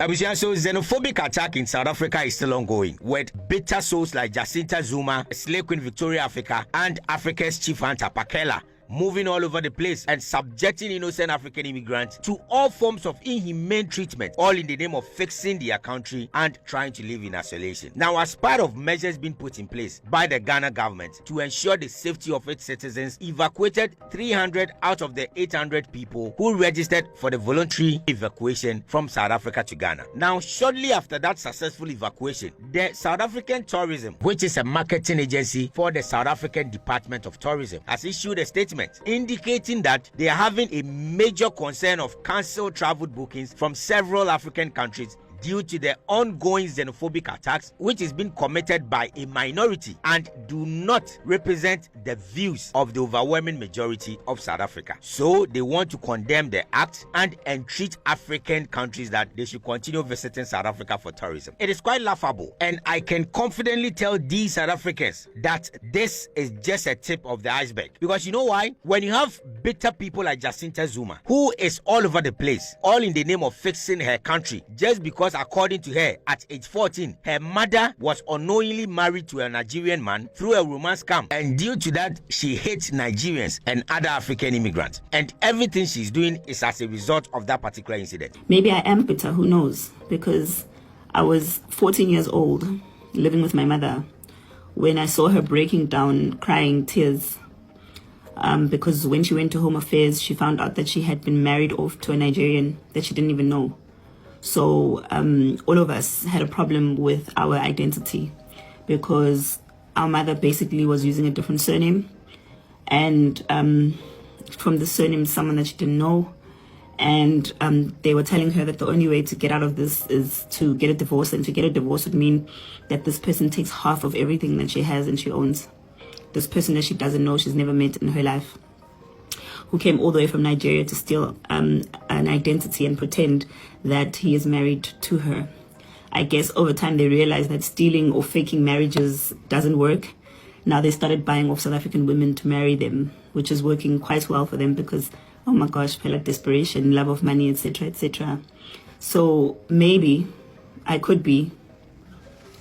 So xenophobic attack in South Africa is still ongoing, with bitter souls like Jacinta Zuma, slave queen Victoria Africa, and Africa's chief hunter Pakela moving all over the place and subjecting innocent African immigrants to all forms of inhumane treatment, all in the name of fixing their country and trying to live in isolation. Now, as part of measures being put in place by the Ghana government to ensure the safety of its citizens, evacuated 300 out of the 800 people who registered for the voluntary evacuation from South Africa to Ghana. Now, shortly after that successful evacuation, the South African Tourism, which is a marketing agency for the South African Department of Tourism, has issued a statement indicating that they are having a major concern of cancelled travel bookings from several African countries due to the ongoing xenophobic attacks which is being committed by a minority and do not represent the views of the overwhelming majority of South Africa. So they want to condemn the act and entreat African countries that they should continue visiting South Africa for tourism. It is quite laughable, and I can confidently tell these South Africans that this is just a tip of the iceberg. Because you know why? When you have bitter people like Jacinta Zuma, who is all over the place, all in the name of fixing her country, just because according to her, at age 14, her mother was unknowingly married to a Nigerian man through a romance scam, and due to that, she hates Nigerians and other African immigrants, and everything she's doing is as a result of that particular incident. Maybe I am bitter, who knows, because I was 14 years old, living with my mother, when I saw her breaking down, crying tears, because when she went to Home Affairs, she found out that she had been married off to a Nigerian that she didn't even know. So all of us had a problem with our identity because our mother basically was using a different surname, and from the surname someone that she didn't know, and they were telling her that the only way to get out of this is to get a divorce, and to get a divorce would mean that this person takes half of everything that she has and she owns. This person that she doesn't know, she's never met in her life, who came all the way from Nigeria to steal an identity and pretend that he is married to her. I guess over time they realized that stealing or faking marriages doesn't work. Now they started buying off South African women to marry them, which is working quite well for them because, oh my gosh, desperation, love of money, etc., etc. So maybe I could be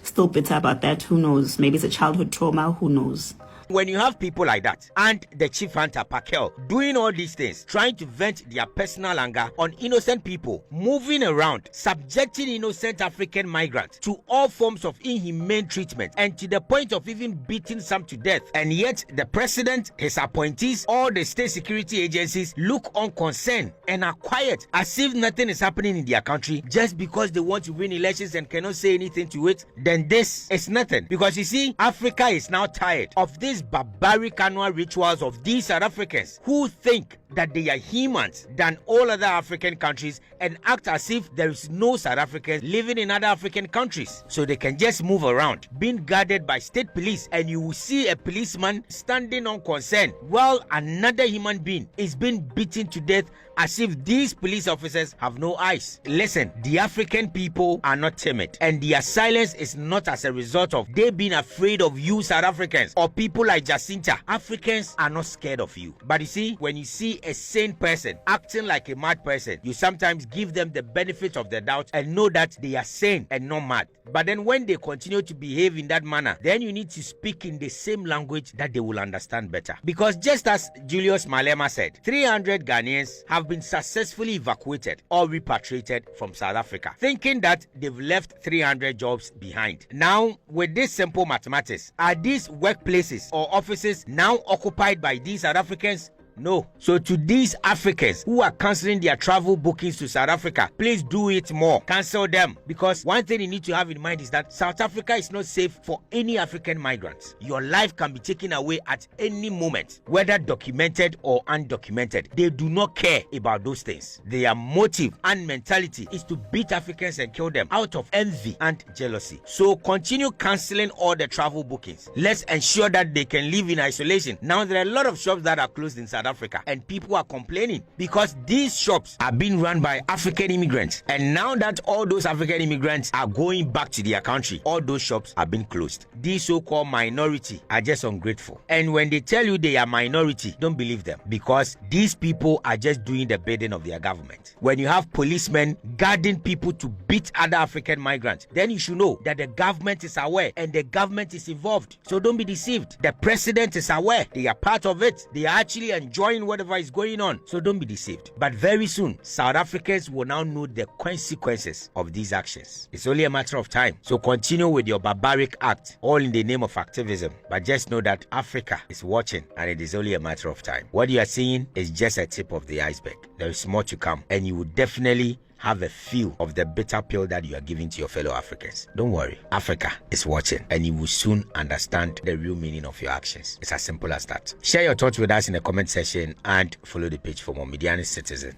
still bitter about that. Who knows? Maybe it's a childhood trauma. Who knows? When you have people like that and the chief hunter Pakel doing all these things, trying to vent their personal anger on innocent people, moving around, subjecting innocent African migrants to all forms of inhumane treatment, and to the point of even beating some to death, and yet the president, his appointees, all the state security agencies look unconcerned and are quiet as if nothing is happening in their country just because they want to win elections and cannot say anything to it, then this is nothing. Because you see, Africa is now tired of these barbaric annual rituals of these South Africans who think that they are humans than all other African countries and act as if there is no South Africans living in other African countries. So they can just move around, being guarded by state police, and you will see a policeman standing unconcerned while another human being is being beaten to death as if these police officers have no eyes. Listen, the African people are not timid, and their silence is not as a result of they being afraid of you South Africans or people like Jacinta. Africans are not scared of you. But you see, when you see a sane person acting like a mad person, you sometimes give them the benefit of the doubt and know that they are sane and not mad. But then when they continue to behave in that manner, then you need to speak in the same language that they will understand better. Because just as Julius Malema said, 300 Ghanaians have been successfully evacuated or repatriated from South Africa, thinking that they've left 300 jobs behind. Now, with this simple mathematics, are these workplaces or offices now occupied by these South Africans? No. So to these Africans who are cancelling their travel bookings to South Africa, please do it more. Cancel them. Because one thing you need to have in mind is that South Africa is not safe for any African migrants. Your life can be taken away at any moment, whether documented or undocumented. They do not care about those things. Their motive and mentality is to beat Africans and kill them out of envy and jealousy. So continue cancelling all the travel bookings. Let's ensure that they can live in isolation. Now there are a lot of shops that are closed in South Africa, and people are complaining because these shops are being run by African immigrants. And now that all those African immigrants are going back to their country, all those shops are being closed. These so-called minority are just ungrateful. And when they tell you they are minority, don't believe them, because these people are just doing the bidding of their government. When you have policemen guarding people to beat other African migrants, then you should know that the government is aware and the government is involved. So don't be deceived. The president is aware. They are part of it. They are actually enjoying whatever is going on. So don't be deceived. But very soon, South Africans will now know the consequences of these actions. It's only a matter of time. So continue with your barbaric act, all in the name of activism. But just know that Africa is watching, and it is only a matter of time. What you are seeing is just a tip of the iceberg. There is more to come, and you will definitely have a feel of the bitter pill that you are giving to your fellow Africans. Don't worry, Africa is watching, and you will soon understand the real meaning of your actions. It's as simple as that. Share your thoughts with us in the comment section and follow the page for more. Mediani Citizen,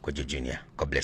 Kojo Jr. God bless you.